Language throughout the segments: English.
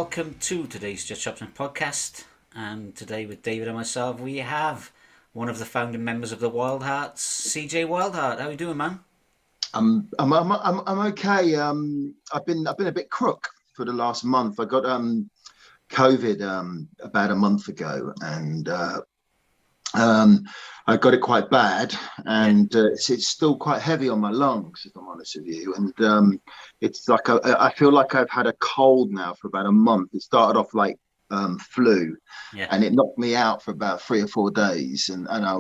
welcome to today's Just Chopsing Podcast. And today with David and myself, we have one of the founding members of the Wildhearts, CJ Wildheart. How are you doing, man? I'm okay. I've been a bit crook for the last month. I got COVID about a month ago, and I got it quite bad, and it's still quite heavy on my lungs, if I'm honest with you. And it's like I feel like I've had a cold now for about a month. It started off like flu, and it knocked me out for about 3 or 4 days, and I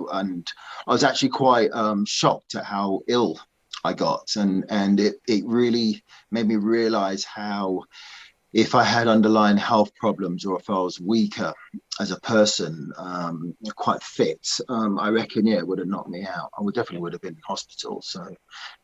was actually quite shocked at how ill I got, and it really made me realize how, if I had underlying health problems or if I was weaker as a person, quite fit, I reckon, it would have knocked me out. I definitely would have been in hospital. So,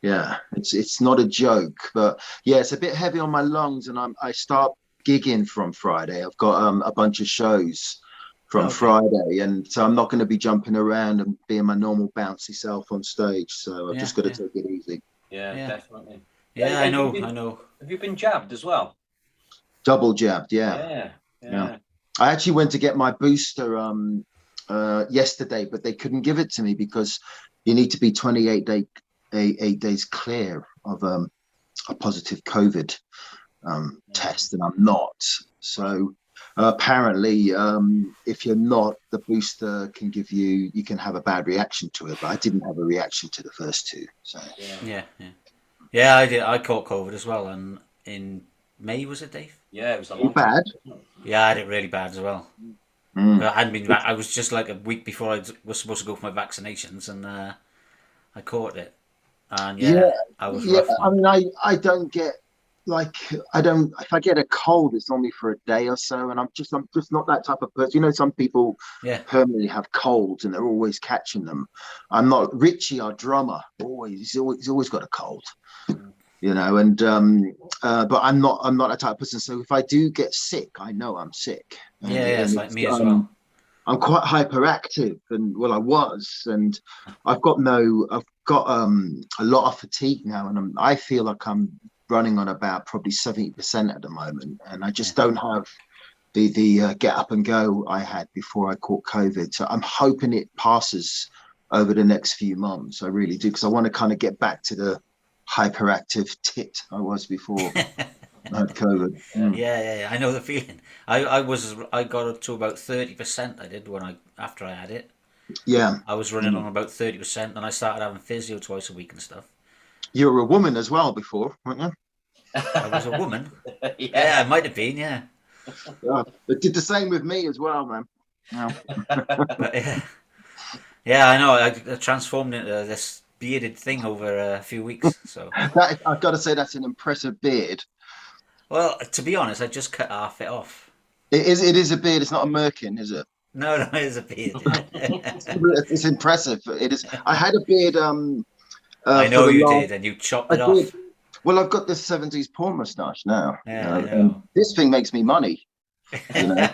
yeah, it's not a joke, but yeah, it's a bit heavy on my lungs, and I start gigging from Friday. I've got a bunch of shows from Friday, and so I'm not going to be jumping around and being my normal bouncy self on stage. So I've just got to take it easy. Yeah, definitely. Yeah, I know. Have you been jabbed as well? Double jabbed, yeah. I actually went to get my booster yesterday, but they couldn't give it to me because you need to be 28 days clear of a positive COVID test, and I'm not. So apparently, if you're not, the booster can give you can have a bad reaction to it. But I didn't have a reaction to the first two. So yeah, I did. I caught COVID as well, and in May, was it, Dave? Yeah, it was a long bad. Yeah, I had it really bad as well. I hadn't been back. I was just like a week before I was supposed to go for my vaccinations, and I caught it. And I was rough. I mean, I don't get, like, if I get a cold, it's only for a day or so, and I'm just not that type of person. You know, some people permanently have colds and they're always catching them. I'm not. Richie, our drummer, he's always got a cold. You know, and but I'm not that type of person. So if I do get sick, I know I'm sick. And it's like me as well. I'm quite hyperactive, and I was, and I've got a lot of fatigue now, and I feel like I'm running on about probably 70% at the moment, and I just don't have the get up and go I had before I caught COVID. So I'm hoping it passes over the next few months. I really do, because I want to kind of get back to the hyperactive tit I was before I had COVID. Yeah, I know the feeling. I got up to about 30%. I did after I had it. Yeah, I was running on about 30%, and I started having physio twice a week and stuff. You were a woman as well before, weren't you? I was a woman. Yeah, I might have been. Yeah. It did the same with me as well, man. But, yeah, I know. I transformed into this bearded thing over a few weeks. So I've got to say, that's an impressive beard. Well, to be honest, I just cut half it off. It is a beard. It's not a merkin, is it? No, it is a beard. It's impressive. It is. I had a beard. I know you did, and you chopped it off. Well, I've got this 70s porn moustache now. Yeah, I know. This thing makes me money. You know,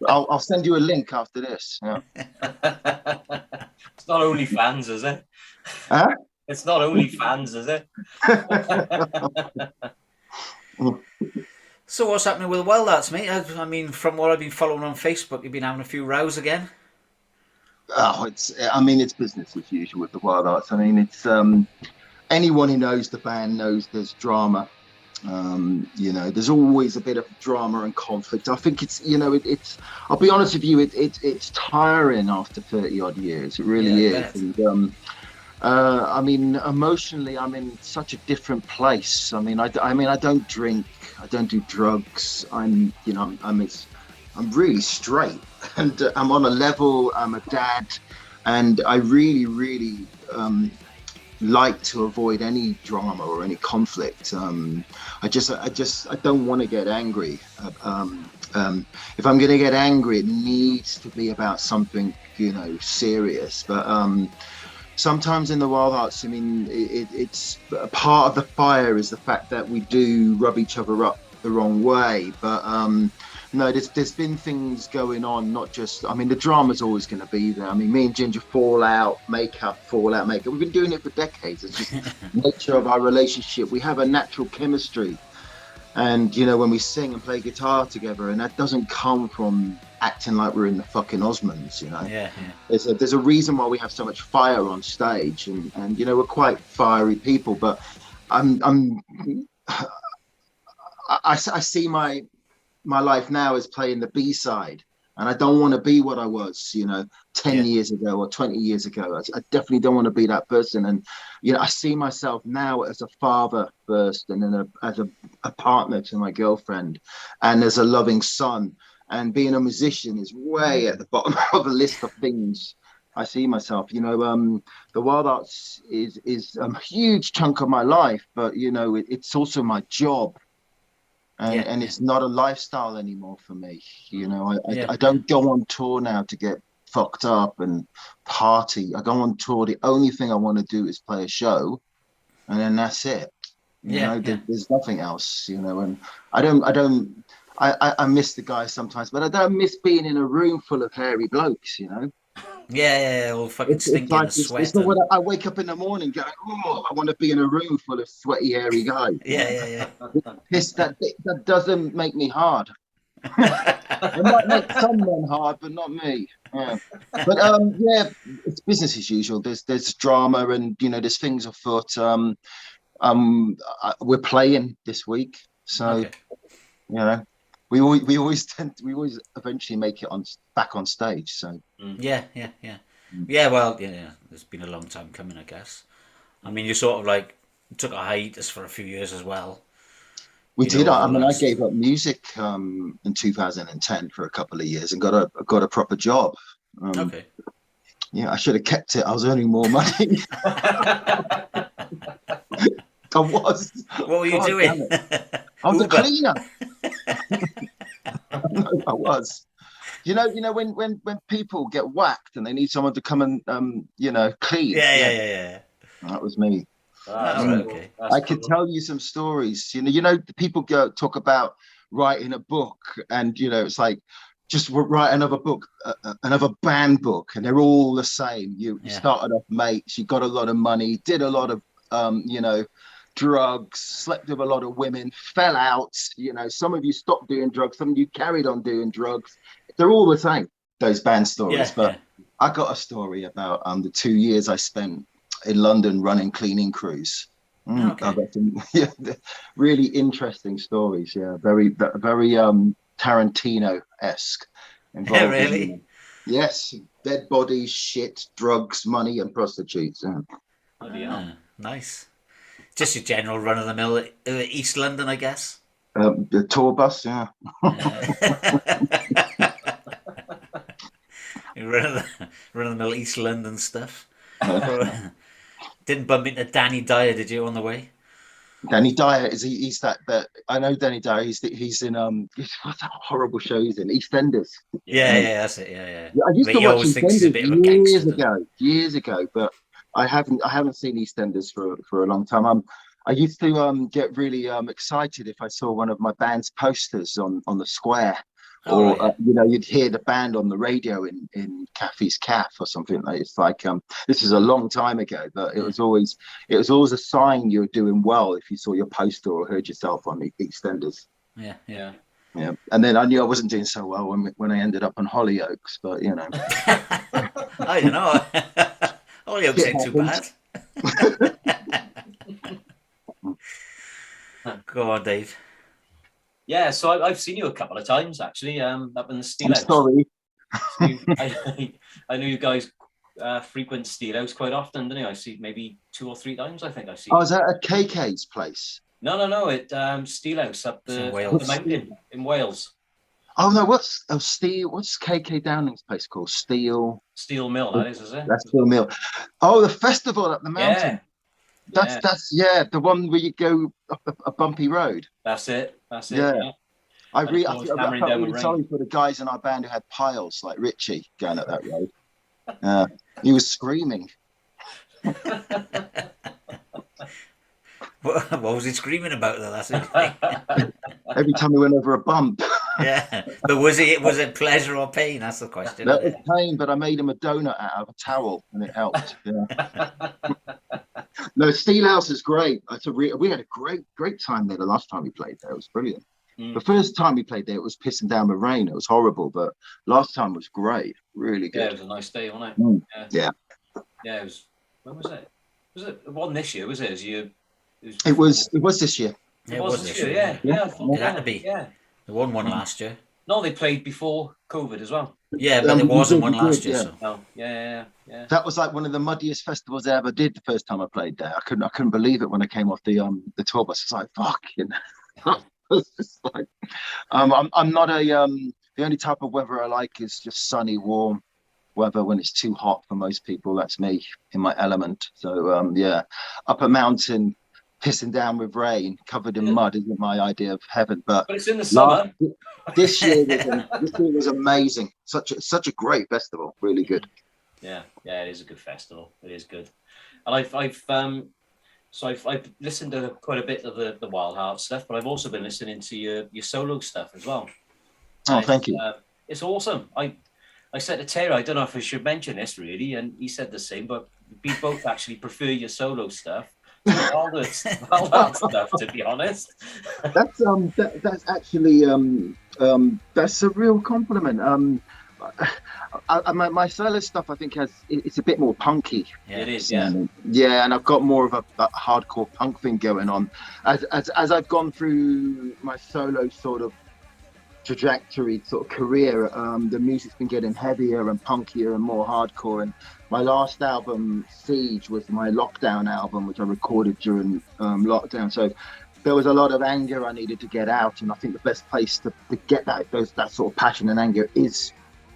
I'll send you a link after this. Yeah. It's not OnlyFans, is it? Huh? It's not OnlyFans, is it? So what's happening with the Wildhearts, mate? I mean, from what I've been following on Facebook, you've been having a few rows again. Oh, it's business as usual with the Wildhearts. I mean, it's anyone who knows the band knows there's drama. You know, there's always a bit of drama and conflict. I think it's I'll be honest with you, it's tiring after 30 odd years. It really is. And, I mean, emotionally, I'm in such a different place. I mean, I don't drink, I don't do drugs. I'm really straight, and I'm on a level. I'm a dad, and I really like to avoid any drama or any conflict. I don't want to get angry. If I'm going to get angry, it needs to be about something, serious. But sometimes in the Wildhearts, I mean, it's part of the fire is the fact that we do rub each other up the wrong way. But no, there's been things going on, not just, I mean, the drama's always going to be there. I mean, me and Ginger fall out, makeup. We've been doing it for decades. It's just nature of our relationship. We have a natural chemistry. And when we sing and play guitar together, and that doesn't come from acting like we're in the fucking Osmonds, Yeah. There's a reason why we have so much fire on stage, and we're quite fiery people. But I see my life now as playing the B-side, and I don't want to be what I was, 10 years ago or 20 years ago. I definitely don't want to be that person. And, I see myself now as a father first, and then as a partner to my girlfriend, and as a loving son. And being a musician is way at the bottom of the list of things I see myself. The Wild Arts is a huge chunk of my life, but, it's also my job. And it's not a lifestyle anymore for me. I don't go on tour now to get fucked up and party. I go on tour. The only thing I want to do is play a show, and then that's it. There's nothing else. And I miss the guys sometimes, but I don't miss being in a room full of hairy blokes. All fucking stinking and sweating. It's not what I wake up in the morning going, oh, I want to be in a room full of sweaty, hairy guys. Yeah. That doesn't make me hard. It might make some men hard, but not me. Yeah. But it's business as usual. There's drama, and there's things afoot. We're playing this week, so we always eventually make it back on stage. So yeah. Well, it's been a long time coming, I guess. I mean, you sort of like took a hiatus for a few years as well. We did. I gave up music in 2010 for a couple of years and got a proper job. Okay. Yeah, I should have kept it. I was earning more money. I was. What were you doing? I was a cleaner. I was. When people get whacked and they need someone to come and clean. Yeah. That was me. Okay. I could tell you some stories. People talk about writing a book, and it's like just write another book, another band book, and they're all the same. You started off mates, you got a lot of money, did a lot of drugs, slept with a lot of women, fell out. Some of you stopped doing drugs, some of you carried on doing drugs. They're all the same, those band stories. I got a story about the 2 years I spent in London running cleaning crews. I've got some really interesting stories. Yeah, very Tarantino-esque. Yeah, really? Yes, dead bodies, shit, drugs, money, and prostitutes. Nice. Just your general run-of-the-mill East London, I guess. The tour bus, yeah. Run-of-the-mill East London stuff. Didn't bump into Danny Dyer, did you, on the way? Danny Dyer he's that I know Danny Dyer. He's in what's that horrible show he's in? EastEnders. Yeah, that's it. Yeah. I used to watch EastEnders years ago, but I haven't seen EastEnders for a long time. I used to get really excited if I saw one of my band's posters on the square. You'd hear the band on the radio in Caffey's Caff or something like. It's like this is a long time ago, but it was always a sign you were doing well if you saw your poster or heard yourself on the EastEnders. Yeah. And then I knew I wasn't doing so well when I ended up on Hollyoaks, but I don't know. Hollyoaks ain't too bad. Go on, Dave. Yeah, so I've seen you a couple of times actually, up in the Steel House. Sorry. I know you guys frequent Steel House quite often, don't you? I see maybe 2 or 3 times. I think I've seen. Oh, is that at KK's place? No. It Steel House up the mountain in Wales. Oh no, what's KK Downing's place called? Steel Mill. That is it? That's Steel Mill. Oh, the festival up the mountain. That's the one where you go up a bumpy road. That's it. Yeah. I felt really sorry for the guys in our band who had piles like Richie going up that road. He was screaming. What was he screaming about though? That's it. Every time we went over a bump. Yeah, but was it pleasure or pain? That's the question. That was pain, but I made him a donut out of a towel, and it helped. Yeah. No, Steelhouse is great. We had a great time there the last time we played there. It was brilliant. The first time we played there, it was pissing down with rain. It was horrible, but last time was great. Really good. Yeah, it was a nice day, wasn't it? Yeah. Yeah, it was. When was it? It wasn't this year, was it? It was this year. It was this year. Yeah. It had to be. Yeah. They won one last year. No, they played before COVID as well. Yeah, but there wasn't one last year. Yeah. So. Oh, yeah. That was like one of the muddiest festivals I ever did the first time I played there. I couldn't believe it when I came off the tour bus. It's like, fuck, you know. It's just like, I'm not the only type of weather I like is just sunny, warm weather. When it's too hot for most people, that's me in my element. So yeah, up a mountain, pissing down with rain, covered in mud isn't my idea of heaven. But it's in the summer. This year was amazing. Such a great festival. Really good. Yeah, it is a good festival. It is good. And I've listened to quite a bit of the Wildheart stuff, but I've also been listening to your solo stuff as well. Oh, thank you. It's awesome. I said to Terry, I don't know if I should mention this really, and he said the same, but we both actually prefer your solo stuff to all that stuff, to be honest. That's actually that's a real compliment. My solo stuff, I think, it's a bit more punky. Yeah. It is, yeah. Yeah, and I've got more of a hardcore punk thing going on. As I've gone through my solo sort of trajectory, sort of career, the music's been getting heavier and punkier and more hardcore. And my last album, Siege, was my lockdown album, which I recorded during lockdown. So there was a lot of anger I needed to get out, and I think the best place to get that sort of passion and anger is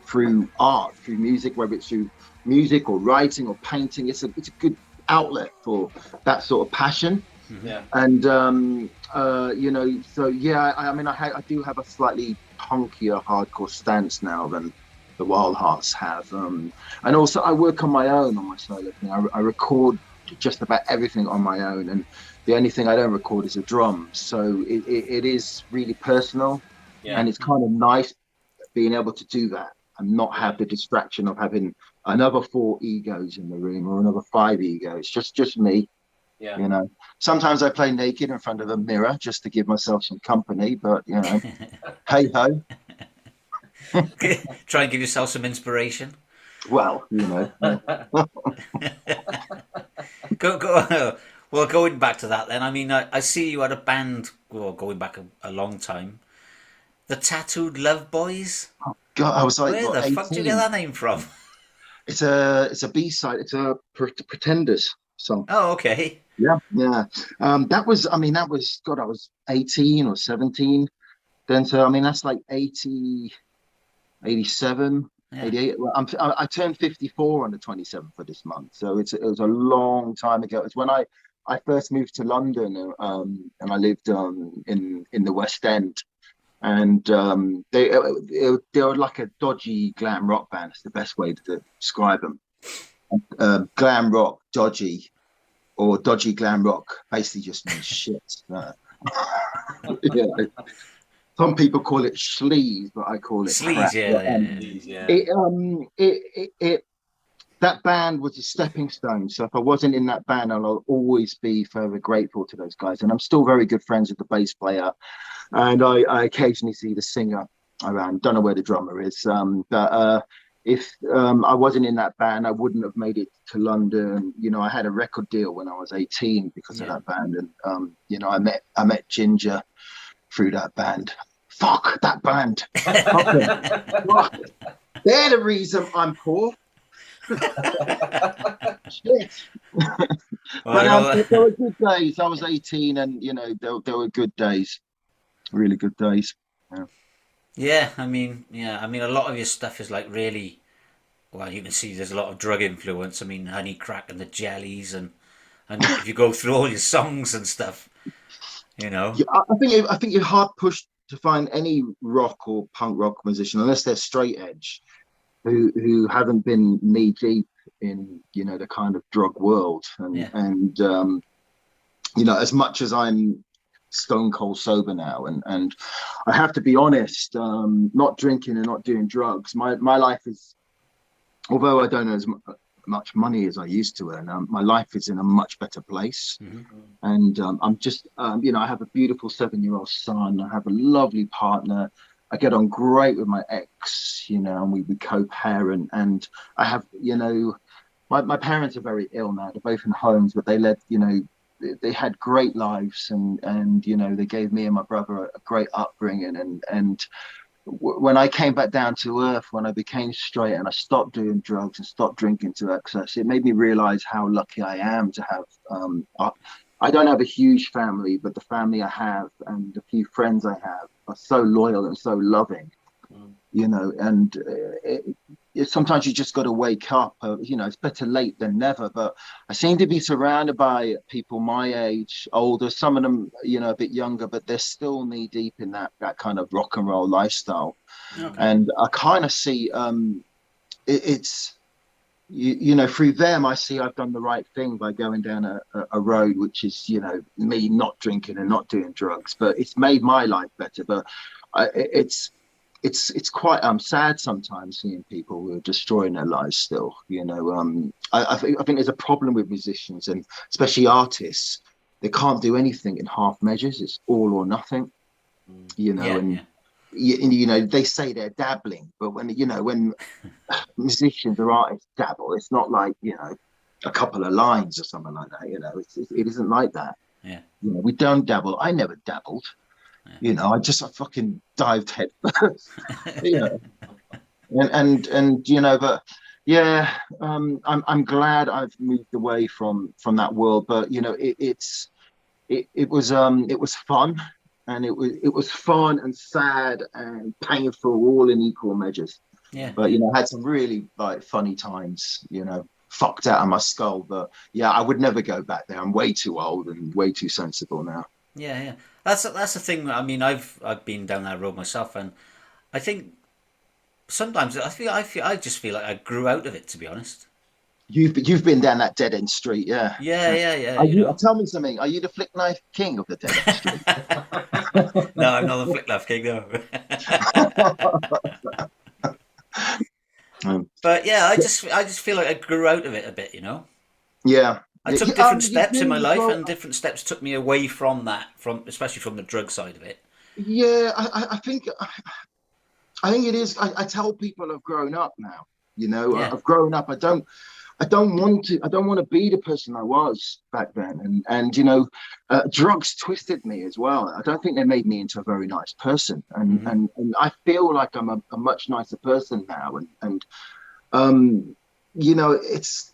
through art, through music, whether it's through music or writing or painting. It's a good outlet for that sort of passion. Yeah. And you know, so yeah, I mean, I do have a slightly punkier, hardcore stance now than the Wildhearts have. And also, I work on my own on my solo thing. I record just about everything on my own, and the only thing I don't record is the drums. So it is really personal, and it's kind of nice being able to do that and not have the distraction of having another 4 egos in the room or another 5 egos. Just me. Yeah. You know, sometimes I play naked in front of a mirror just to give myself some company, but you know, hey ho. Try and give yourself some inspiration. Well, you know. Go. Well, going back to that then, I mean, I see you had a band, well, going back a long time. The Tattooed Love Boys? Oh, God, I was like, where the 18? fuck did you get that name from? It's a B-side. It's a Pretenders song. Oh, okay. Yeah. That was God, I was 18 or 17 then. So, I mean, that's like 80, 87, 88. Well, I turned 54 on the 27th of this month. So it was a long time ago. It's when I first moved to London, and I lived in the West End. And they were like a dodgy glam rock band. It's the best way to describe them. Glam rock, dodgy, or dodgy glam rock basically just means shit. Yeah. Some people call it sleaze, but I call it sleaze. That band was a stepping stone. So if I wasn't in that band, I'll always be forever grateful to those guys. And I'm still very good friends with the bass player. And I occasionally see the singer around. Don't know where the drummer is. But if I wasn't in that band, I wouldn't have made it to London. You know, I had a record deal when I was 18 because of that band. And, you know, I met Ginger through that band. Fuck that band. Fuck. They're the reason I'm poor. Shit. But there were good days. I was 18 and, you know, there were good days. Really good days. Yeah, I mean, a lot of your stuff is like really, well, you can see there's a lot of drug influence. I mean, Honey Crack and the Jellies, and if you go through all your songs and stuff, you know. Yeah, I think you're hard pushed to find any rock or punk rock musician, unless they're straight edge, who haven't been knee deep in, you know, the kind of drug world. And you know, as much as I'm stone cold sober now, and I have to be honest, not drinking and not doing drugs, my life is, although I don't much money as I used to earn. My life is in a much better place. Mm-hmm. And I'm just, I have a beautiful 7-year-old son. I have a lovely partner. I get on great with my ex, and we co-parent. And I have, my parents are very ill now. They're both in homes, but they led, they had great lives, and they gave me and my brother a great upbringing. And when I came back down to earth, when I became straight and I stopped doing drugs and stopped drinking to excess, it made me realize how lucky I am to have. I don't have a huge family, but the family I have and the few friends I have are so loyal and so loving. And sometimes you just got to wake up. It's better late than never. But I seem to be surrounded by people my age, older, some of them, a bit younger, but they're still knee deep in that kind of rock and roll lifestyle. Okay. And I kind of see it's, through them, I see I've done the right thing by going down a road, which is, me not drinking and not doing drugs, but it's made my life better. But it's quite sad sometimes seeing people who are destroying their lives still. I think there's a problem with musicians and especially artists. They can't do anything in half measures. It's all or nothing. They say they're dabbling, but when musicians or artists dabble, it's not like a couple of lines or something like that. It isn't like that. Yeah. We don't dabble. I never dabbled. Yeah. I fucking dived head first. But yeah, I'm glad I've moved away from that world. But it was fun, and it was fun and sad and painful, all in equal measures. Yeah. But I had some really funny times. Fucked out of my skull. But yeah, I would never go back there. I'm way too old and way too sensible now. Yeah, yeah. That's the thing. I mean, I've been down that road myself, and I think sometimes I just feel like I grew out of it. To be honest. You've been down that dead end street, yeah. Yeah. Tell me something. Are you the flick knife king of the dead end street? No, I'm not the flick knife king. No. But yeah, I just feel like I grew out of it a bit. Yeah. I took different steps in my life, and different steps took me away from that, especially from the drug side of it. Yeah, I think it is. I tell people I've grown up now. Yeah. I've grown up. I don't want to be the person I was back then. And drugs twisted me as well. I don't think they made me into a very nice person. And I feel like I'm a much nicer person now. And it's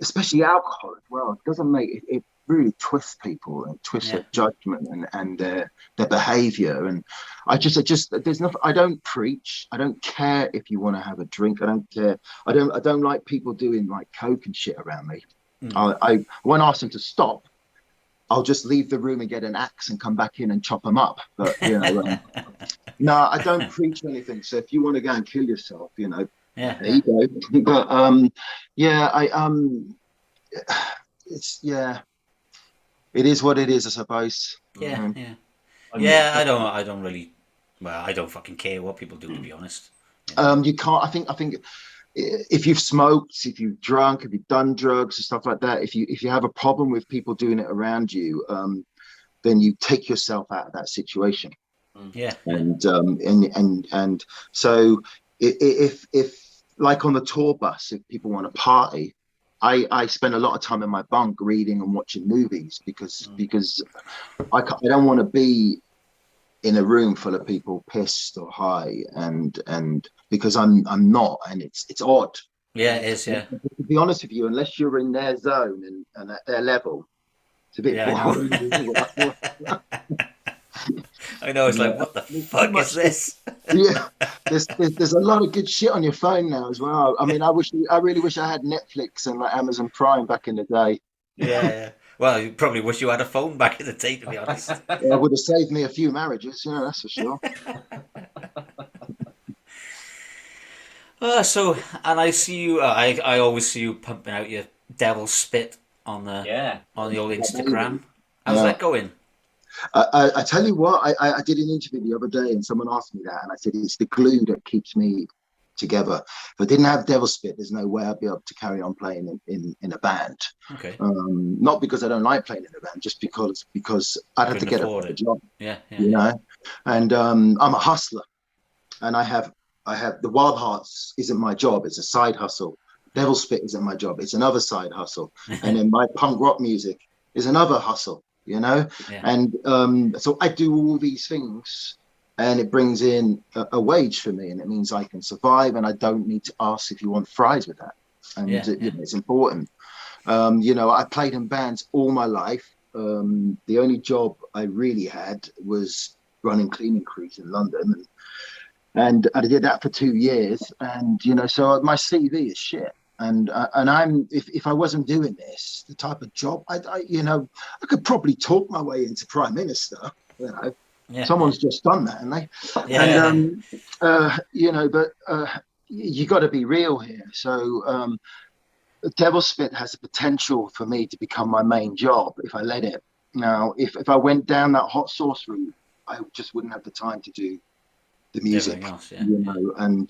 especially alcohol as well. It doesn't make it really twists people and twists their judgment and their behavior. And I just there's nothing. I don't preach. I don't care if you want to have a drink. I don't care. I don't like people doing like coke and shit around me. I won't ask them to stop. I'll just leave the room and get an axe and come back in and chop them up. But no, I don't preach anything. So if you want to go and kill yourself, there you go. But it is what it is, I suppose. Yeah. I don't really. Well, I don't fucking care what people do, to be honest. You can't. I think if you've smoked, if you've drunk, if you've done drugs and stuff like that, if you have a problem with people doing it around you, then you take yourself out of that situation. Yeah. And so if like on the tour bus, if people want to party, I spend a lot of time in my bunk reading and watching movies because I don't want to be in a room full of people pissed or high and because I'm not, and it's odd. Yeah, it is. Yeah. To be honest with you, unless you're in their zone and at their level, it's a bit boring. I know. It's like, what the fuck is this? Yeah, there's a lot of good shit on your phone now as well. I mean, I really wish I had Netflix and like Amazon Prime back in the day. Yeah. Well, you probably wish you had a phone back in the day, to be honest. It would have saved me a few marriages, that's for sure. And I see you. I always see you pumping out your devil spit on the old Instagram. How's that going? I tell you what, I did an interview the other day and someone asked me that, and I said it's the glue that keeps me together. If I didn't have Devil Spit, there's no way I'd be able to carry on playing in a band. Okay. Not because I don't like playing in a band, just because I'd have to get a job. Yeah. You know, and I'm a hustler, and I have the Wildhearts isn't my job; it's a side hustle. Devil Spit isn't my job; it's another side hustle. And then my punk rock music is another hustle. You know, and so I do all these things. And it brings in a wage for me, and it means I can survive, and I don't need to ask if you want fries with that. And you know, it's important. You know, I played in bands all my life. The only job I really had was running cleaning crews in London, and I did that for 2 years. And you know, so my CV is shit. And I'm if I wasn't doing this, the type of job I you know, I could probably talk my way into prime minister. You know. Someone's just done that, and you know, but you got to be real here. So Devil Spit has the potential for me to become my main job if I let it. Now, if I went down that hot sauce route, I just wouldn't have the time to do the music, else, you know. And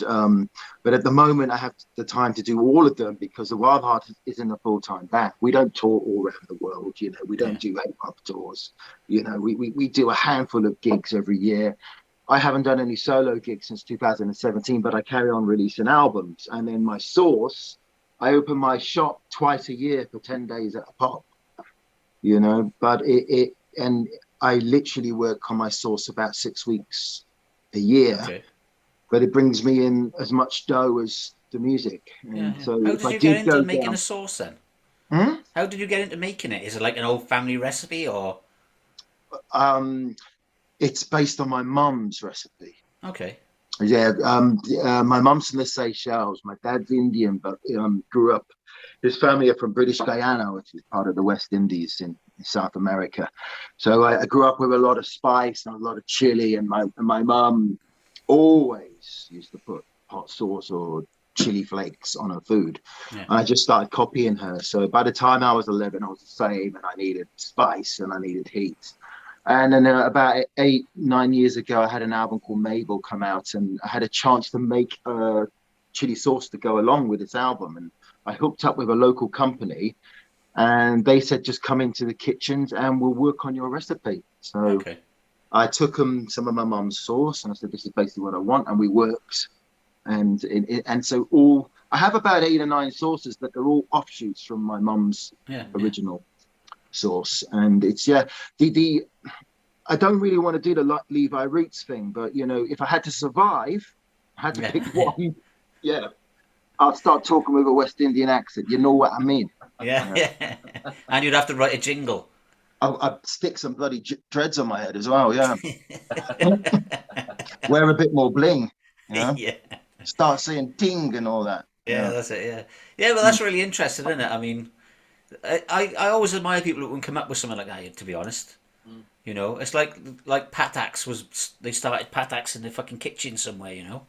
but at the moment, I have the time to do all of them because the Wildheart is in a full-time band. We don't tour all around the world, you know. We don't do 8-month tours, you know. We do a handful of gigs every year. I haven't done any solo gigs since 2017, but I carry on releasing albums. And then my Source, I open my shop twice a year for 10 days at a pop, you know. But and I literally work on my Source about 6 weeks a year, but it brings me in as much dough as the music. And so how did you get into making a sauce then? How did you get into making it? Is it like an old family recipe, or it's based on my mum's recipe? Okay. My mum's from the Seychelles. My dad's Indian, but grew up, his family are from British Guyana, which is part of the West Indies in South America. So I grew up with a lot of spice and a lot of chili, and my mum always used to put hot sauce or chili flakes on her food. And I just started copying her. So by the time I was 11, I was the same, and I needed spice and I needed heat. And then about 8-9 years ago, I had an album called Mabel come out, and I had a chance to make a chili sauce to go along with this album. And I hooked up with a local company, and they said, just come into the kitchens and we'll work on your recipe. So I took them some of my mum's sauce, and I said, this is basically what I want. And we worked. And so I have about 8 or 9 sauces, but they're all offshoots from my mum's original sauce. And it's I don't really want to do the Levi Roots thing, but you know, if I had to survive, I had to pick one. I'll start talking with a West Indian accent. You know what I mean? And you'd have to write a jingle. I'd stick some bloody dreads on my head as well. Wear a bit more bling. You know? Start saying ting and all that. That's it. Well, that's really interesting, isn't it? I mean, I always admire people who can come up with something like that, to be honest. You know, it's like Pataks they started Pataks in the fucking kitchen somewhere, you know.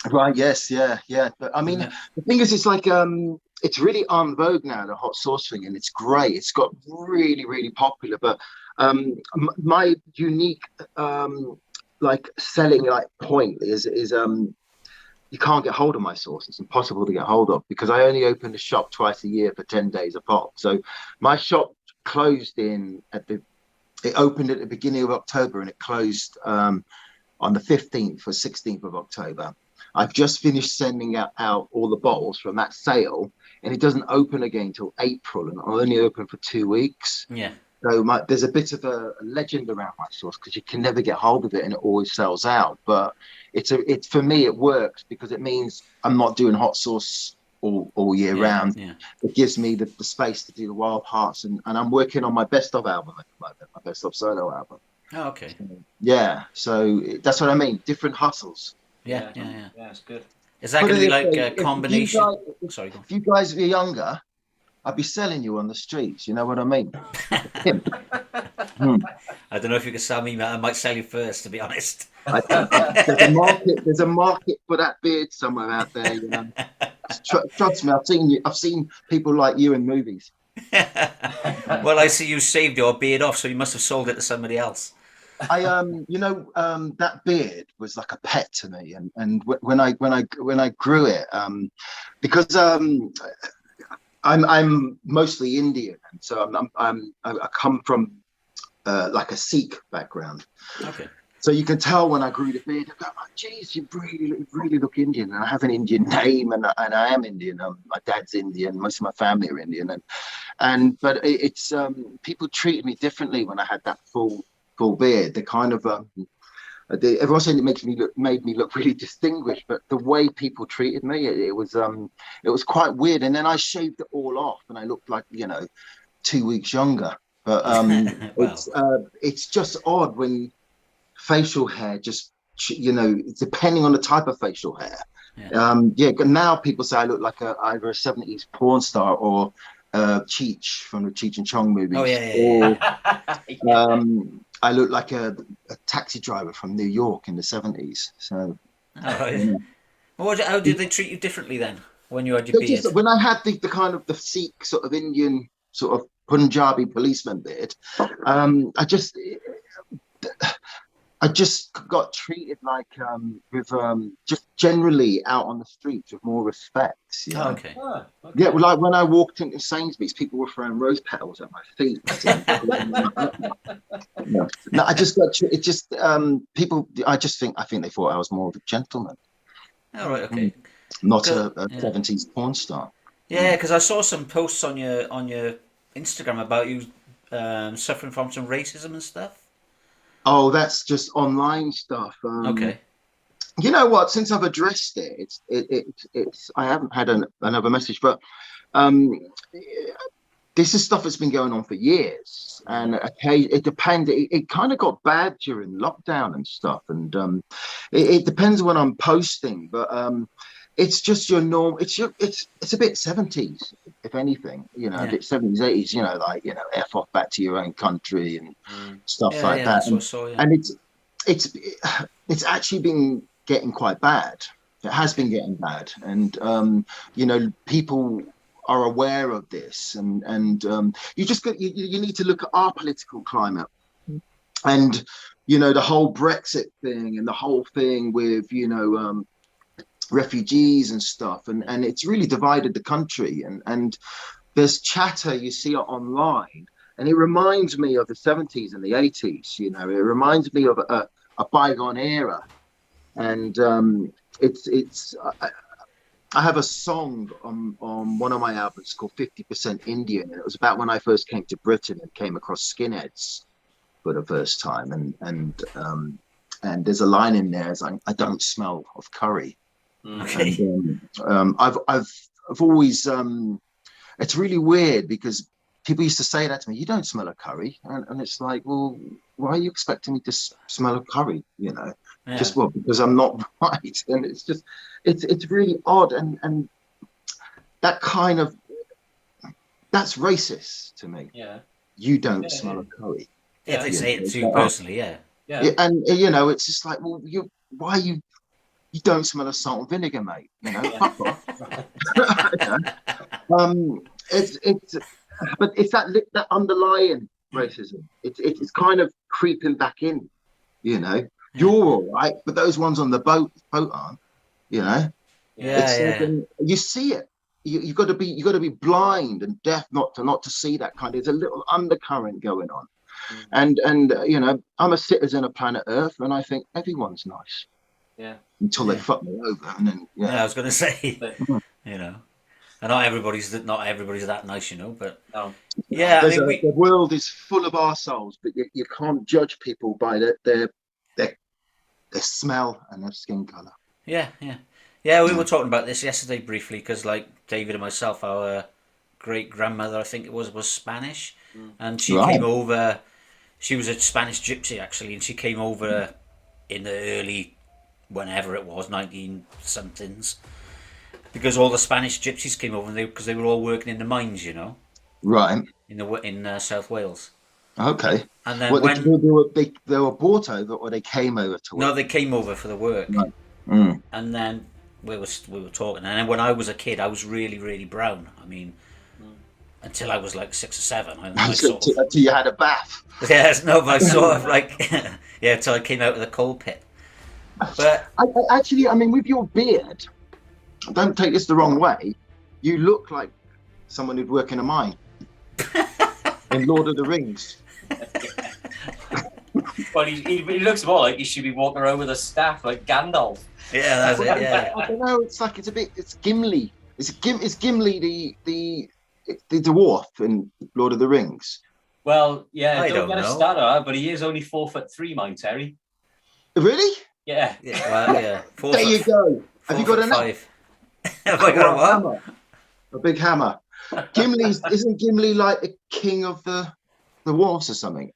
Right, yes, yeah. But I mean, the thing is, it's like, it's really en vogue now, the hot sauce thing, and it's great. It's got really, really popular. But my unique, like, selling point is you can't get hold of my sauce. It's impossible to get hold of because I only open the shop twice a year for 10 days a pop. So my shop closed it opened at the beginning of October, and it closed on the 15th or 16th of October. I've just finished sending out all the bottles from that sale, and it doesn't open again until April, and I'll only open for 2 weeks. So there's a bit of a legend around my sauce because you can never get hold of it, and it always sells out. But it's for me, it works because it means I'm not doing hot sauce all year round. It gives me the space to do the Wildhearts, and I'm working on my best of album at the moment, my best of solo album. Oh, okay. So that's what I mean. Different hustles. Yeah, it's good. Is that going to be like a combination? Sorry, go on. If you guys were younger, I'd be selling you on the streets. You know what I mean? I don't know if you could sell me, I might sell you first, to be honest. There's a market for that beard somewhere out there. You know? Trust me, I've seen people like you in movies. Well, I see you shaved your beard off, so you must have sold it to somebody else. that beard was like a pet to me, and when I grew it, because I'm mostly Indian, and so I come from like a Sikh background. Okay. So you can tell when I grew the beard, I go, oh, geez, you really look Indian. And I have an Indian name, and I am Indian. My dad's Indian. Most of my family are Indian, but it's people treated me differently when I had that full beard. They kind of everyone said it made me look really distinguished, but the way people treated me, it was quite weird. And then I shaved it all off, and I looked like 2 weeks younger. But Well. it's just odd when facial hair just depending on the type of facial hair. Now people say I look like either a 70s porn star or Cheech from the Cheech and Chong movies. Oh yeah. Or I look like a taxi driver from New York in the 70s. So How did they treat you differently then when you had your beard? when I had the kind of the Sikh sort of Indian sort of Punjabi policeman beard, I just got treated like with just generally out on the streets with more respect. Oh, okay. Yeah, well, like when I walked into Sainsbury's, people were throwing rose petals at my feet. No, I just got it. Just people. I think they thought I was more of a gentleman. All right. Okay. Not a 70s porn star. Yeah, because I saw some posts on your Instagram about you suffering from some racism and stuff. Oh, that's just online stuff. Okay. You know what? Since I've addressed it, it's I haven't had another message, but this is stuff that's been going on for years, and it depends. It kind of got bad during lockdown and stuff, and it depends when I'm posting, but it's just your norm. It's a bit 70s, if anything. A bit 70s, 80s. F off back to your own country and stuff like that. That's what I saw, yeah. And it's actually been getting quite bad. It has been getting bad, and people are aware of this, and you need to look at our political climate, and the whole Brexit thing and the whole thing with refugees and stuff, and it's really divided the country, and there's chatter you see it online, and it reminds me of the 70s and the 80s. It reminds me of a bygone era, and I have a song on one of my albums called 50% Indian, and it was about when I first came to Britain and came across skinheads for the first time, and there's a line in there, it's like, I don't smell of curry. Okay. And, I've always it's really weird because people used to say that to me, you don't smell a curry, and it's like, well, why are you expecting me to smell a curry? Just because I'm not white, and it's just it's really odd, and that kind of that's racist to me. You don't smell a curry. Yeah, they say it too personally. And it's just like, well, why you don't smell of salt and vinegar, mate. Fuck off. But it's that underlying racism. It's kind of creeping back in. You're all right, but those ones on the boat aren't. You see it. You got to be blind and deaf not to see that kind of. There's a little undercurrent going on, and I'm a citizen of planet Earth, and I think everyone's nice. Until they fuck me over, and then I was going to say, and not everybody's that nice, but no. The world is full of arseholes, but you can't judge people by their smell and their skin color. We were talking about this yesterday briefly because, like, David and myself, our great grandmother, I think it was Spanish, and she came over. She was a Spanish gypsy actually, and she came over in the early, whenever it was, 19 somethings, because all the Spanish gypsies came over because they were all working in the mines, right, in South Wales. Okay. And then they were brought over, or they came over to work? No, they came over for the work. Right. And then we were talking, and then when I was a kid, I was really, really brown. I mean, until I was like 6 or 7. And I sort Until of, you had a bath. yes, no, but I sort of like, yeah, until I came out of the coal pit. But Actually, I mean, with your beard, don't take this the wrong way, you look like someone who'd work in a mine in Lord of the Rings. Well, he looks more like he should be walking around with a staff like Gandalf. yeah, that's it. Yeah, I don't know. It's Gimli. It's Gimli, the dwarf in Lord of the Rings. Well, yeah, I don't don't get a know. starter, but he is only 4'3", mine, Terry. Really? Yeah. yeah, well, yeah. There you go. Have you got a 4'5"? Have I got a what? hammer? A big hammer. Isn't Gimli like the king of the dwarfs or something?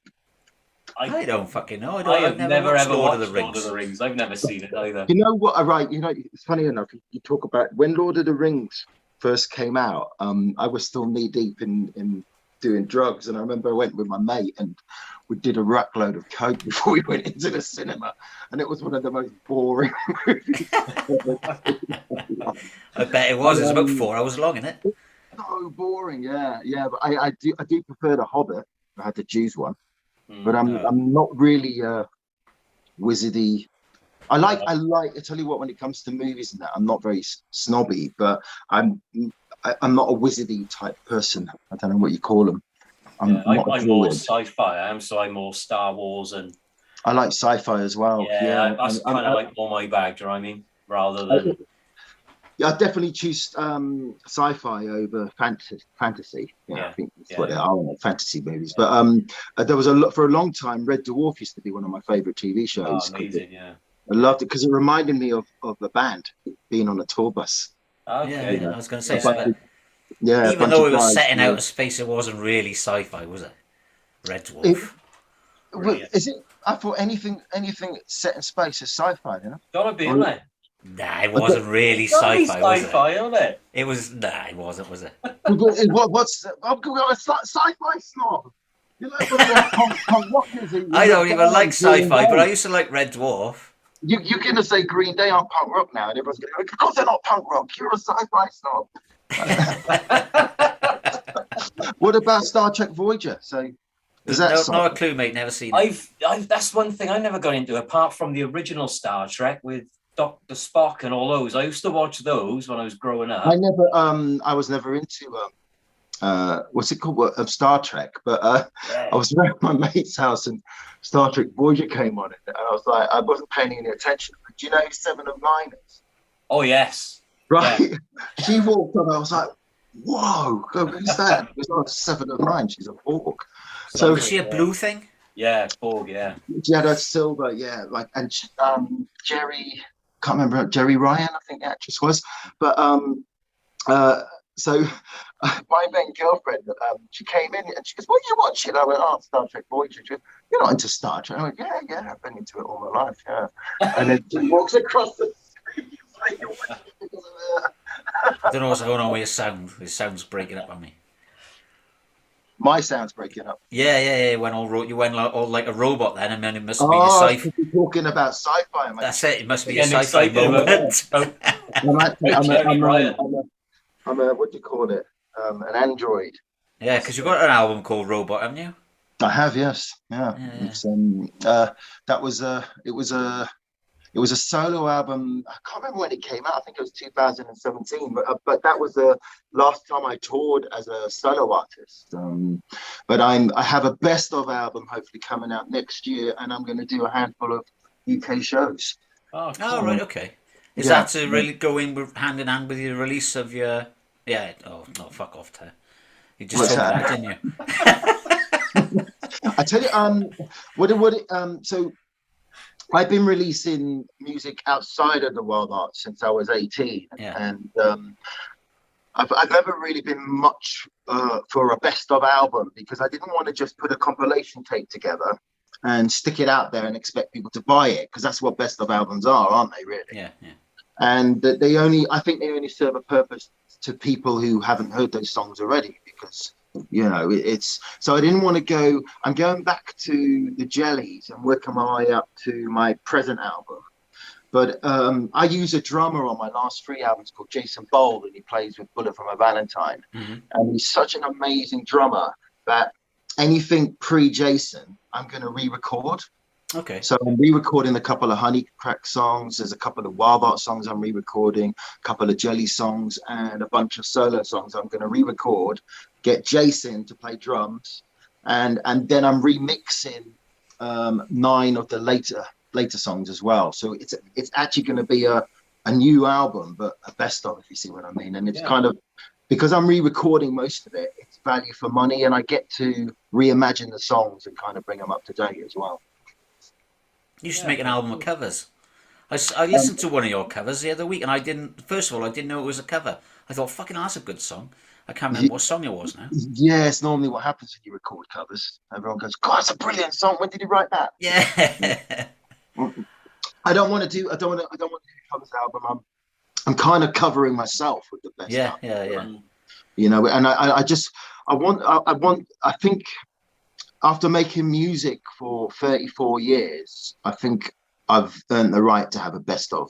I don't fucking know. I have never watched ever Lord watched of the Lord of Rings. the Rings. I've never seen it either. You know what? Right. You know, it's funny enough. You talk about when Lord of the Rings first came out. I was still knee deep in doing drugs, and I remember I went with my mate and we did a rackload of coke before we went into the cinema, and it was one of the most boring movies. I bet it was. It's about 4 hours long, isn't it? So boring. Yeah. But I do prefer the Hobbit. I had to choose one, but I'm not really wizardy. I like. I tell you what, when it comes to movies and that, I'm not very snobby, but I'm not a wizardy type person. I don't know what you call them. I'm more sci-fi. I'm more Star Wars and. I like sci-fi as well. Yeah, that's kind of like more my bag. Do you know what I mean? Rather than. I definitely choose sci-fi over fantasy. Yeah, I think that's what they are. I don't know, fantasy movies. But there was for a long time, Red Dwarf used to be one of my favorite TV shows. Oh, amazing! Yeah. I loved it because it reminded me of the band being on a tour bus. Okay. Yeah, I was going to say. Even though it was set in outer space, it wasn't really sci-fi, was it? Red Dwarf. Is it? I thought anything set in space is sci-fi. You know? Gotta be, isn't it? Nah, it wasn't really sci-fi, was it? Isn't it? It was. Nah, it wasn't, was it? What's I'm a sci-fi snob. You like punk rockers? I don't even like sci-fi, but I used to like Red Dwarf. You're going to say Green Day aren't punk rock now, and everyone's going to go, of course they're not punk rock. You're a sci-fi snob. What about Star Trek Voyager? So, is that not a clue, mate? Never seen it. That's one thing I never got into, apart from the original Star Trek with Dr. Spock and all those. I used to watch those when I was growing up. I was never into what's it called? Star Trek, but I was around my mate's house and Star Trek Voyager came on it, and I was like, I wasn't paying any attention. But do you know who Seven of Nine is? Oh yes, right. Yeah. She walked on. I was like, whoa, who's that? It's not Seven of Nine. She's a Borg. So was she a blue thing? Yeah, Borg. Yeah. She had a silver. Yeah, like and Jerry. Can't remember Jerry Ryan. I think the actress was, but so my then girlfriend, she came in and she goes, "What are you watching?" I went, "Oh, Star Trek Voyager." She goes, "You're not into Star Trek?" I went, "Yeah, I've been into it all my life, yeah." And then she walks across the screen. I don't know what's going on with your sound. Your sound's breaking up on me. My sound's breaking up. Yeah. You went all like a robot then, and then it must be a sci-fi. You're talking about sci-fi. That's it. It must be a sci-fi moment. I'm a what do you call it? An android. Yeah, because you've got an album called Robot, haven't you? I have, yes. Yeah. It's it was a solo album. I can't remember when it came out. I think it was 2017. But that was the last time I toured as a solo artist. But I have a best of album hopefully coming out next year, and I'm going to do a handful of UK shows. Oh, right, okay. Is that to really go hand in hand with your release of your? Yeah. Oh no, fuck off, Ter. You just told me that, didn't you? I tell you, so I've been releasing music outside of the wild arts since I was 18, and I've never really been much for a best of album because I didn't want to just put a compilation tape together and stick it out there and expect people to buy it, because that's what best of albums are, aren't they? Really? Yeah. And I think they only serve a purpose to people who haven't heard those songs already, because it's so I didn't want to go. I'm going back to the Jellies and working my way up to my present album, But I use a drummer on my last 3 albums called Jason Bold, and he plays with Bullet for My Valentine. Mm-hmm. And he's such an amazing drummer that anything pre-Jason, I'm going to re-record. Okay. So I'm re-recording a couple of Honey Crack songs. There's a couple of Wildheart songs I'm re-recording, a couple of Jelly songs, and a bunch of solo songs I'm going to re-record, get Jason to play drums, and then I'm remixing 9 of the later songs as well. So it's actually going to be a new album, but a best of, if you see what I mean. And it's kind of, because I'm re-recording most of it, it's value for money, and I get to reimagine the songs and kind of bring them up to date as well. You should make an album of covers. I listened to one of your covers the other week, and I didn't know it was a cover. I thought, fucking hell, that's a good song. I can't remember what song it was now. Yeah, it's normally what happens when you record covers. Everyone goes, God, it's a brilliant song. When did you write that? Yeah. I don't want to do a covers album. I'm kind of covering myself with the best. Yeah. You know, and I think after making music for 34 years, I think I've earned the right to have a best of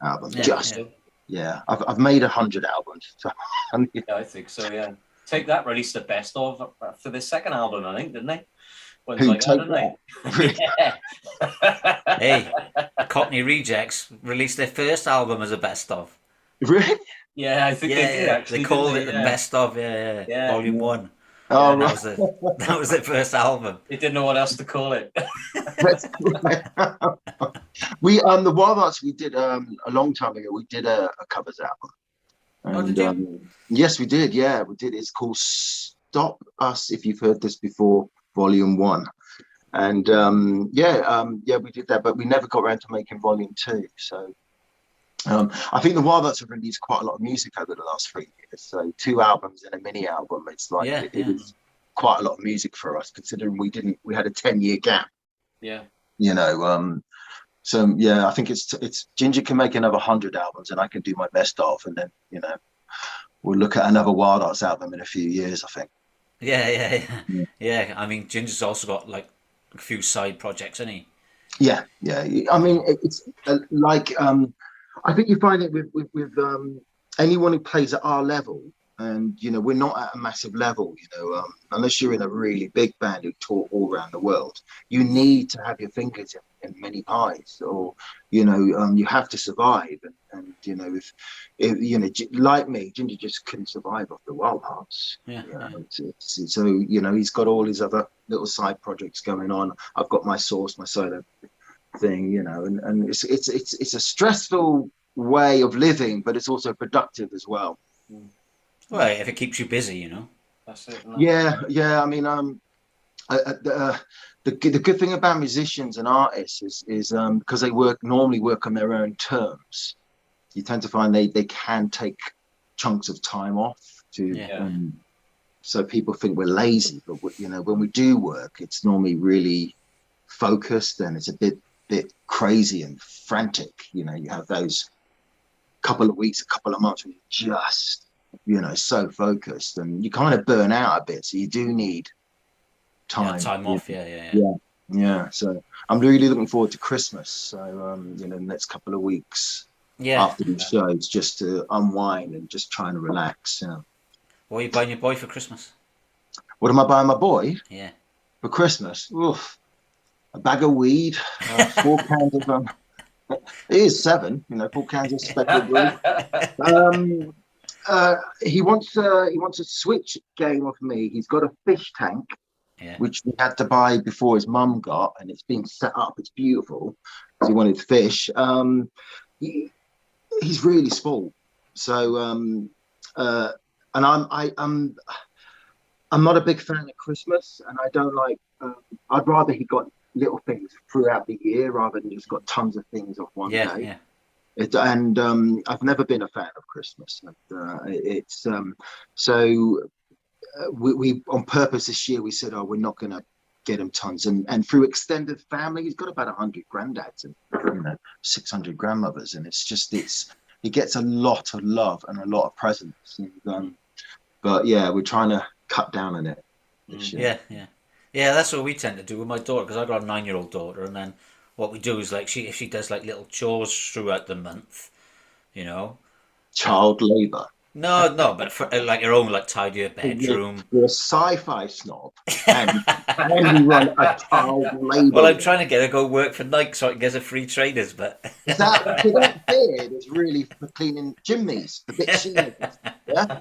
album. I've made 100 albums. So, yeah, I think so. Yeah, Take That released the best of for the second album, I think, didn't they? Hey, Cockney Rejects released their first album as a best of. Really? Yeah, I think they did. Actually, they called it the best of. Yeah. Volume 1. Oh, right. That was their first album. They didn't know what else to call it. We the Wildhearts, we did a long time ago. We did a covers album. And, did you? Yes, we did. Yeah, we did. It's called Stop Us If You've Heard This Before, Volume 1. And we did that, but we never got around to making Volume 2. So I think the Wildhearts have released quite a lot of music over the last 3 years. So 2 albums and a mini album. It's like it was quite a lot of music for us, considering we had a 10-year gap. Yeah. You know, so I think it's Ginger can make another 100 albums, and I can do my best of, and then we'll look at another Wildhearts album in a few years, I think. Yeah. I mean, Ginger's also got like a few side projects, hasn't he? Yeah. I mean, it's like I think you find it with anyone who plays at our level, and we're not at a massive level. Unless you're in a really big band who tour all around the world, you need to have your fingers in many pies, or you have to survive. And if like me, Ginger just couldn't survive off the Wildhearts. So he's got all his other little side projects going on. I've got my solo thing, and it's a stressful way of living, but it's also productive as well. Well, if it keeps you busy, That's it. Yeah. I mean, the good thing about musicians and artists is because they normally work on their own terms. You tend to find they can take chunks of time off so people think we're lazy, but when we do work, it's normally really focused, and it's a bit crazy and frantic. You have those couple of weeks, a couple of months when you're just so focused, and you kind of burn out a bit, so you do need time off. So I'm really looking forward to Christmas, so the next couple of weeks after the shows, just to unwind and just trying to relax. What are you buying your boy for Christmas? What am I buying my boy for Christmas? Oof. A bag of weed, 4 cans of it is 7, 4 cans of speckled weed. He wants a Switch game off me. He's got a fish tank, which we had to buy before his mum got, and it's been set up. It's beautiful. He wanted fish. He's really small, so and I'm not a big fan of Christmas, and I don't like. I'd rather he got little things throughout the year rather than just got tons of things off one day. I've never been a fan of Christmas. We on purpose this year we said, we're not going to get him tons, and through extended family, he's got about 100 granddads and 600 grandmothers, and he gets a lot of love and a lot of presents. But we're trying to cut down on it this year. Yeah, that's what we tend to do with my daughter, because I've got a 9-year-old daughter, and then what we do is like if she does like little chores throughout the month, you know. Child labour. No, but for like her own, like tidy her You're, bedroom. you're a sci-fi snob, and you run a child labour. Well, I'm trying to get her to go work for Nike so I can get her free trainers, but That beard is really for cleaning chimneys, the bit she makes. Yeah.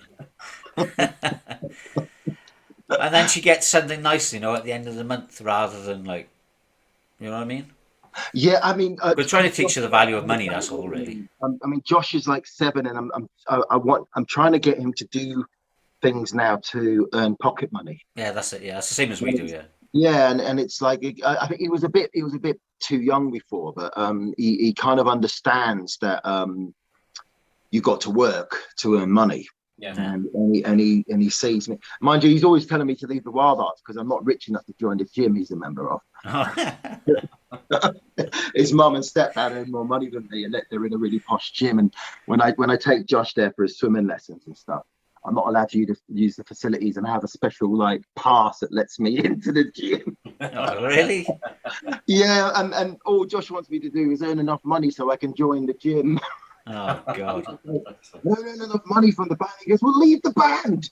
and then she gets something nice, you know, at the end of the month rather than like, you know what I mean? Yeah, I mean, We're trying to teach her the value of money. That's all, really. I mean, Josh is like 7, and I'm trying to get him to do things now to earn pocket money. Yeah, that's it. Yeah, it's the same as we do. Yeah. Yeah, and it's like I think he was a bit too young before, but he kind of understands that you got to work to earn money. Yeah. And he sees me. Mind you, he's always telling me to leave the Wild Arts because I'm not rich enough to join the gym he's a member of. His mum and stepdad earn more money than me, and they're in a really posh gym. And when I take Josh there for his swimming lessons and stuff, I'm not allowed to use the facilities, and I have a special like pass that lets me into the gym. Oh, really? Yeah, and all Josh wants me to do is earn enough money so I can join the gym. Oh God. No, enough money from the band. He goes, well, leave the band.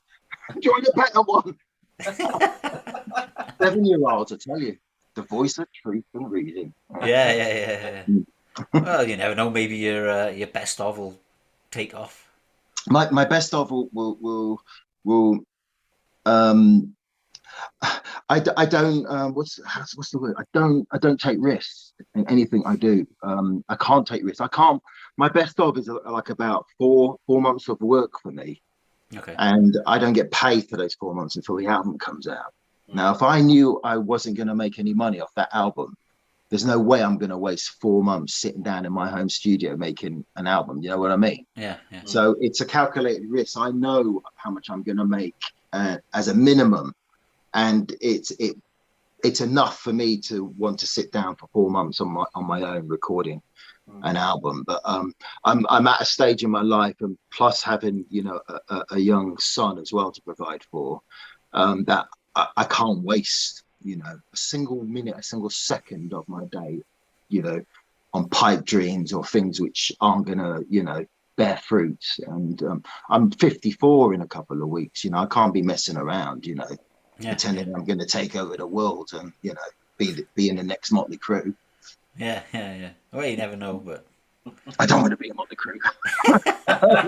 Join a better one. 7-year-olds, I tell you, the voice of truth and reading. Yeah. Well, you never know. Maybe your best of will take off. My best of will I don't what's the word? I don't take risks in anything I do. I can't take risks. My best of is like about four months of work for me. Okay. And I don't get paid for those 4 months until the album comes out. Now, if I knew I wasn't going to make any money off that album, there's no way I'm going to waste 4 months sitting down in my home studio making an album. You know what I mean? Yeah. So it's a calculated risk. I know how much I'm going to make as a minimum, and it's enough for me to want to sit down for 4 months on my own recording an album. But I'm at a stage in my life, and plus having a young son as well to provide for, that I can't waste a single minute, a single second of my day, on pipe dreams or things which aren't gonna bear fruit. And I'm 54 in a couple of weeks. I can't be messing around, pretending I'm going to take over the world and be in the next Motley Crue. Yeah. Well, you never know, but I don't want to be a Motley Crue.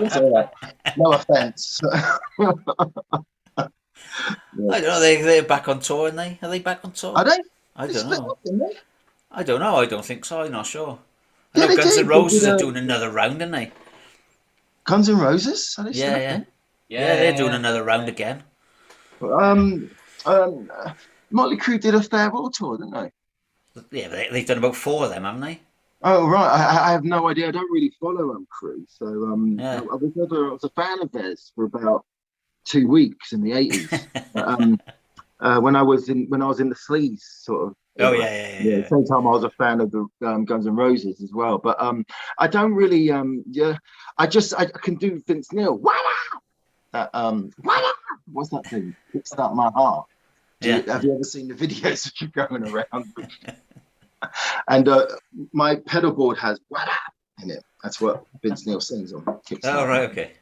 It's all right. No offense. I don't know. They're back on tour, aren't they? Are they back on tour? Are they? I don't know. Up, didn't they? I don't know. I don't think so. I'm not sure. I Yeah, know they Guns did. N' Roses They did, are doing another round, aren't they? Guns N' Roses? Are they still up Yeah. there? Yeah, they're doing another round again. Motley Crue did a farewell tour, didn't they? Yeah, but they've done about 4 of them, haven't they? Oh right, I have no idea. I don't really follow Crue, so Yeah. I was a fan of theirs for about 2 weeks in the 80s. When I was in the sleaze sort of. Oh yeah. At the same time, I was a fan of the Guns N' Roses as well. But I don't really I can do Vince Neil. Wow. That what's that thing? It's Not My Heart. Have you ever seen the videos that you're going around? And my pedal board has "What up" in it. That's what Vince Neil sings on. Oh right, okay.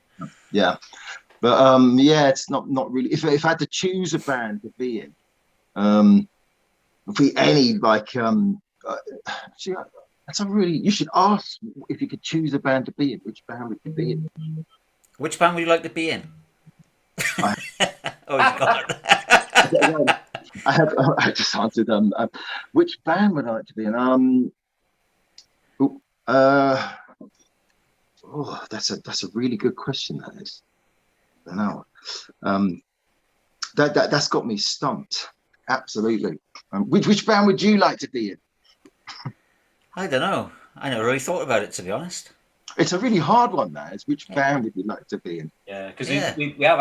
Yeah, but it's not really. If I had to choose a band to be in, for any like that's a really. You should ask if you could choose a band to be in. Which band would you be in? Which band would you like to be in? Oh, he's gone. I just answered. Which band would I like to be in? That's a really good question. That is. I don't know. That's got me stumped. Absolutely. Which band would you like to be in? I don't know. I never really thought about it, to be honest. It's a really hard one. That is. Which band would you like to be in? Yeah, because we have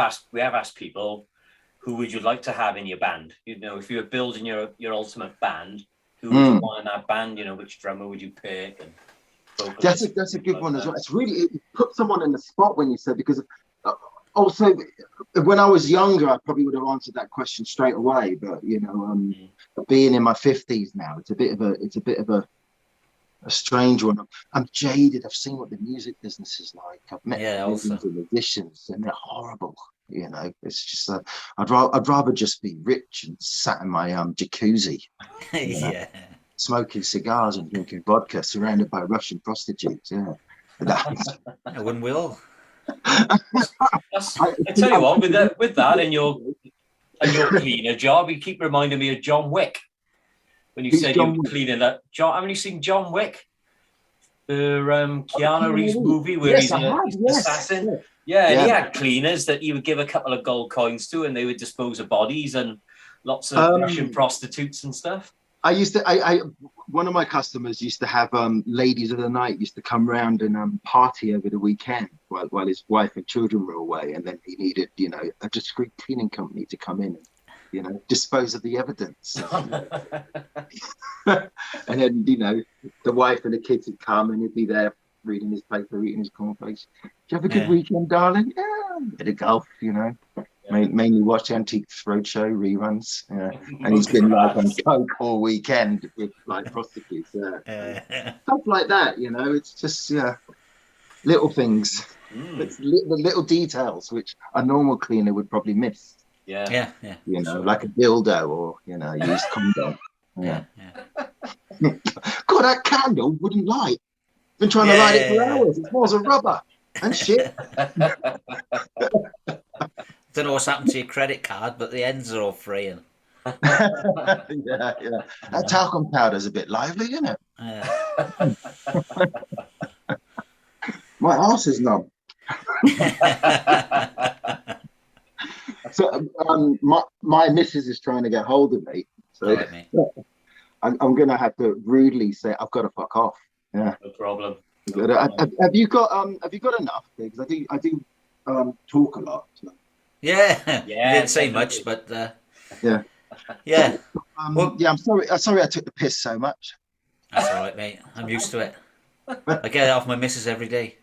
asked people, who would you like to have in your band? If you were building your ultimate band, who would you want in that band? Which drummer would you pick? And that's a good one as well. It's really, it put someone in the spot when you said, because also when I was younger, I probably would have answered that question straight away. But being in my 50s now, it's a bit of a a strange one. I'm jaded. I've seen what the music business is like. I've met musicians and musicians, and they're horrible. You know, it's just I'd rather just be rich and sat in my jacuzzi, Yeah. smoking cigars and drinking vodka, surrounded by Russian prostitutes. Yeah, Wouldn't we all? I tell you what, with that and your cleaner job, you keep reminding me of John Wick. When you said you were cleaning that, John, haven't you seen John Wick? The Keanu Reeves movie where he's an assassin. Yeah, and he had cleaners that you would give a couple of gold coins to, and they would dispose of bodies and lots of Russian prostitutes and stuff. I used to. One of my customers used to have ladies of the night used to come round and party over the weekend while his wife and children were away, and then he needed, you know, a discreet cleaning company to come in and, you know, dispose of the evidence. And then, you know, the wife and the kids would come and he'd be there reading his paper, eating his cornflakes. Did you have a good weekend, darling? Yeah, bit of golf, you know. Mainly watch Antiques Roadshow reruns. Yeah. And he's been like on coke all weekend with like prostitutes. Yeah. Stuff like that, you know. It's just little things. It's the little details which a normal cleaner would probably miss. Yeah. You know, like a dildo or, you know, used condom. Yeah. God, that candle wouldn't light. Been trying to light it for hours. It smells of rubber and shit. Don't know what's happened to your credit card, but the ends are all fraying. Yeah. That talcum powder's a bit lively, isn't it? My arse is numb. So my missus is trying to get hold of me. So I'm going to have to rudely say I've got to fuck off. Yeah, no problem. Have you got enough? Because I do talk a lot. So. Yeah. You didn't say much, but yeah. Well, I'm sorry I took the piss so much. That's all right, mate. I'm used to it. I get it off my missus every day.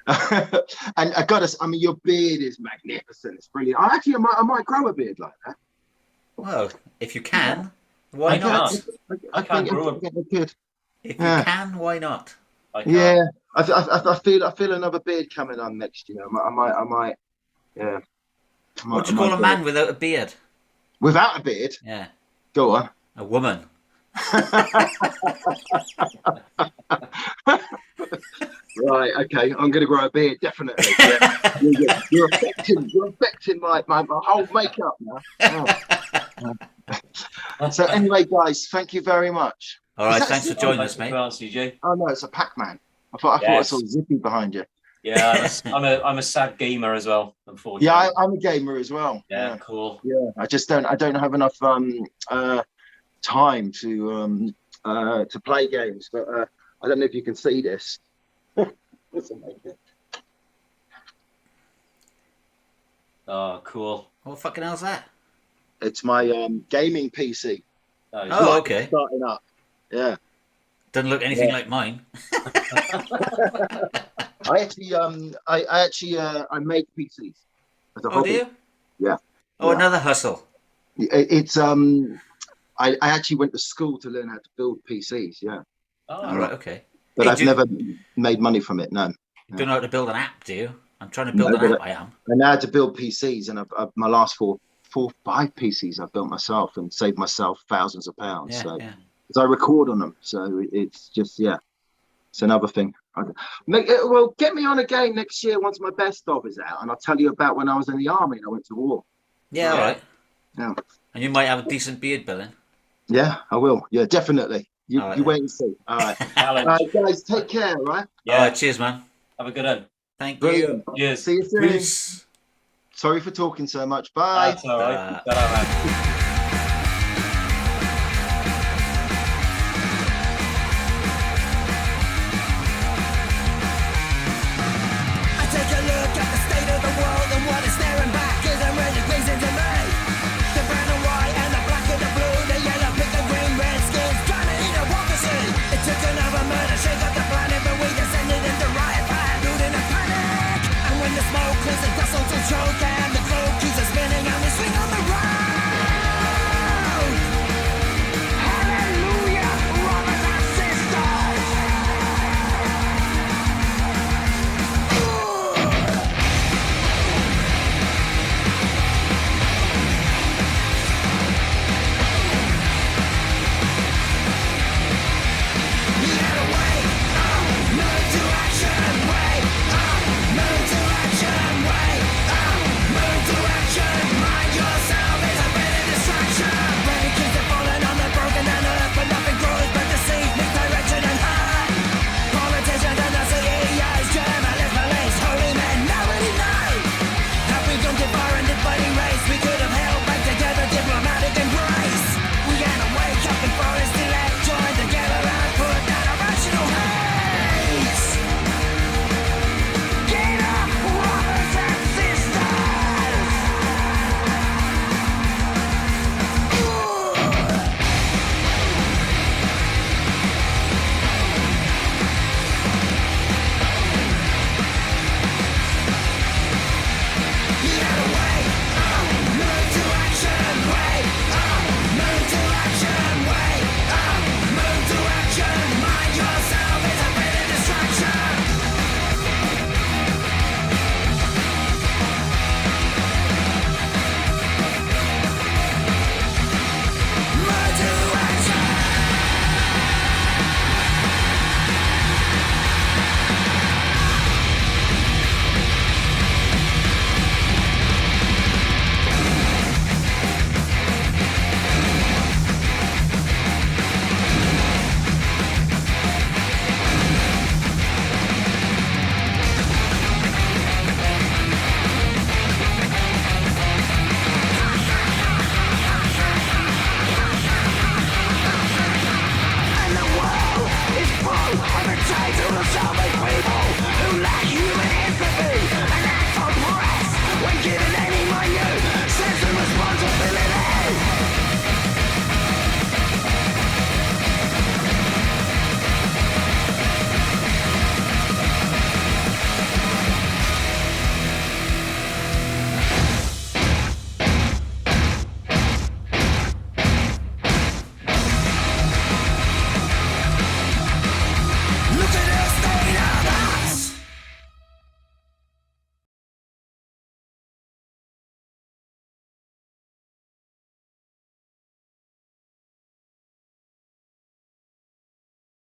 And I mean, your beard is magnificent. It's brilliant. I might grow a beard like that. Well, if you can, why not? I can't grow a beard. If you can, why not? Yeah, I feel another beard coming on next year. I might. Yeah. What do you call a man without a beard? Without a beard? Yeah. Go on. A woman. Right. Okay. I'm going to grow a beard, definitely. Yeah. You're affecting my whole makeup now. Oh. So anyway, guys, thank you very much. All right. Thanks for joining us, mate. CJ. Oh no, it's a Pac-Man. I thought I saw Zippy behind you. Yeah, I'm a sad gamer as well, unfortunately. Yeah, I'm a gamer as well. Yeah, cool. Yeah, I don't have enough time to play games, but I don't know if you can see this. Oh, cool. What fucking hell's that? It's my gaming PC. Oh, okay. Starting up. Yeah. Doesn't look anything like mine. I make PCs. As a hobby. Do you? Yeah. Oh, another hustle. It's I actually went to school to learn how to build PCs. Yeah. Oh, all right. Okay. But I've never made money from it. No. You don't know how to build an app, do you? I'm trying to build an app. I am. I know how to build PCs, and I've my last five PCs I've built myself and saved myself thousands of pounds. Yeah, so. yeah. I record on them, so it's just it's another thing. Well, get me on a game next year once my best of is out, and I'll tell you about when I was in the army and I went to war. Yeah, all right. Yeah, and you might have a decent beard, Billy. Yeah, I will. Yeah, definitely. You wait and see. All right, guys, take care. Right? Yeah. All right, cheers, man. Have a good one. Thank Brilliant. you. Cheers. See you soon. Peace. Sorry for talking so much. Bye. That's all right.